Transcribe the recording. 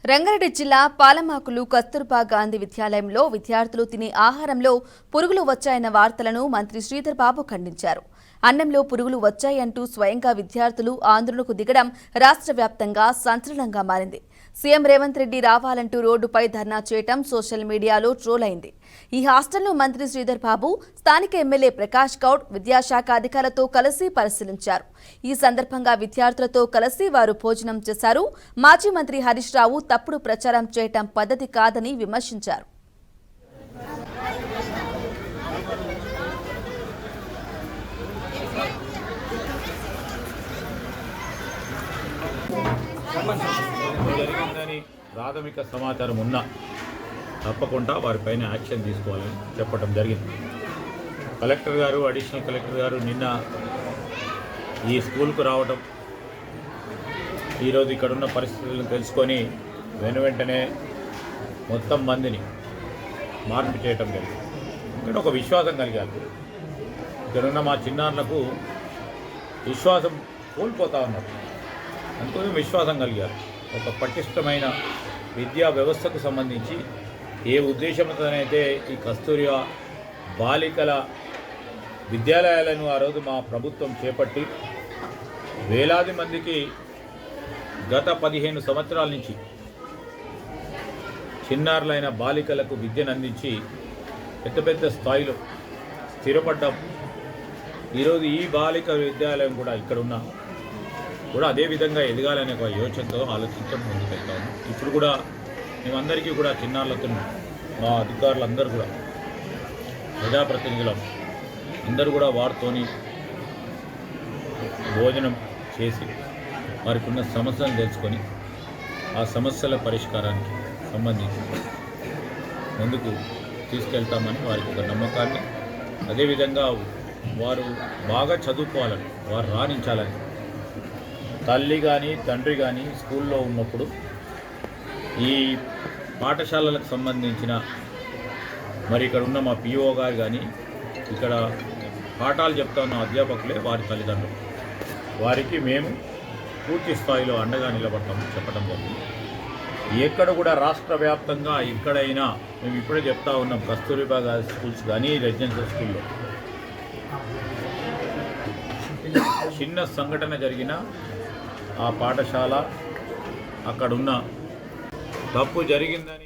రంగారెడ్డి జిల్లా పాలమాకులు కస్తూర్బా గాంధీ విద్యాలయంలో విద్యార్థులు తినే ఆహారంలో పురుగులు వచ్చాయన్న వార్తలను మంత్రి శ్రీధర్ బాబు ఖండించారు. అన్నంలో పురుగులు వచ్చాయంటూ స్వయంగా విద్యార్థులు ఆందోళనకు దిగడం రాష్ట్ర వ్యాప్తంగా సంచలనంగా మారింది. సీఎం రేవంత్ రెడ్డి రావాలంటూ రోడ్డుపై ధర్నా చేయడం సోషల్ మీడియాలో ట్రోల్ అయింది. ఈ హాస్టల్ను మంత్రి శ్రీధర్ బాబు, స్థానిక ఎమ్మెల్యే ప్రకాష్ గౌడ్ విద్యాశాఖ అధికారులతో కలిసి పరిశీలించారు. ఈ సందర్భంగా విద్యార్థులతో కలిసి వారు భోజనం చేశారు. మాజీ మంత్రి హరీష్ రావు తప్పుడు ప్రచారం చేయడం పద్ధతి కాదని విమర్శించారు. జరిగిందని ప్రాథమిక సమాచారం ఉన్నా తప్పకుండా వారిపైన యాక్షన్ తీసుకోవాలని చెప్పడం జరిగింది. కలెక్టర్ గారు, అడిషనల్ కలెక్టర్ గారు నిన్న ఈ స్కూల్కు రావడం, ఈరోజు ఇక్కడున్న పరిస్థితులను తెలుసుకొని వెంటనే మొత్తం మందిని మార్పు చేయటం జరిగింది. ఇక్కడ ఒక విశ్వాసం కలిగాలి. ఇక్కడున్న మా చిన్నారులకు విశ్వాసం కోల్పోతా ఉన్నారు. అందుకోసం విశ్వాసం కలిగారు. ఒక పటిష్టమైన విద్యా వ్యవస్థకు సంబంధించి ఏ ఉద్దేశంతోనైతే ఈ కస్తూరియా బాలికల విద్యాలయాలను ఆ రోజు మా ప్రభుత్వం చేపట్టి వేలాది మందికి గత 15 సంవత్సరాల నుంచి చిన్నారులైన బాలికలకు విద్యను అందించి పెద్ద స్థాయిలో స్థిరపడ్డాం. ఈరోజు ఈ బాలిక విద్యాలయం కూడా ఇక్కడున్న కూడా అదేవిధంగా ఎదగాలనే ఒక యోచనతో ఆలోచించడం ముందుకెళ్తాము. ఇప్పుడు కూడా మేమందరికీ కూడా చిన్నారులతో మా అధికారులందరూ కూడా ప్రజాప్రతినిధులం అందరూ కూడా వారితోని భోజనం చేసి వారికి ఉన్న సమస్యలను తెలుసుకొని ఆ సమస్యల పరిష్కారానికి సంబంధించి ముందుకు తీసుకెళ్తామని వారికి ఒక నమ్మకాన్ని, అదేవిధంగా వారు బాగా చదువుకోవాలని, వారు రాణించాలని తల్లి కానీ తండ్రి కానీ స్కూల్లో ఉన్నప్పుడు ఈ పాఠశాలలకు సంబంధించిన మరి ఇక్కడ ఉన్న మా పిఓ గారు కానీ ఇక్కడ పాఠాలు చెప్తా ఉన్న అధ్యాపకులే వారి తల్లిదండ్రులు. వారికి మేము పూర్తి స్థాయిలో అండగా నిలబడతామని చెప్పడం జరిగింది. ఎక్కడ కూడా రాష్ట్ర వ్యాప్తంగా ఎక్కడైనా మేము ఇప్పుడే చెప్తా ఉన్నాం, కస్తూర్బా గాంధీ స్కూల్స్ కానీ రెసిడెన్షియల్ స్కూల్లో చిన్న సంఘటన జరిగిన ఆ పాఠశాల అక్కడున్న తప్పు జరిగిందని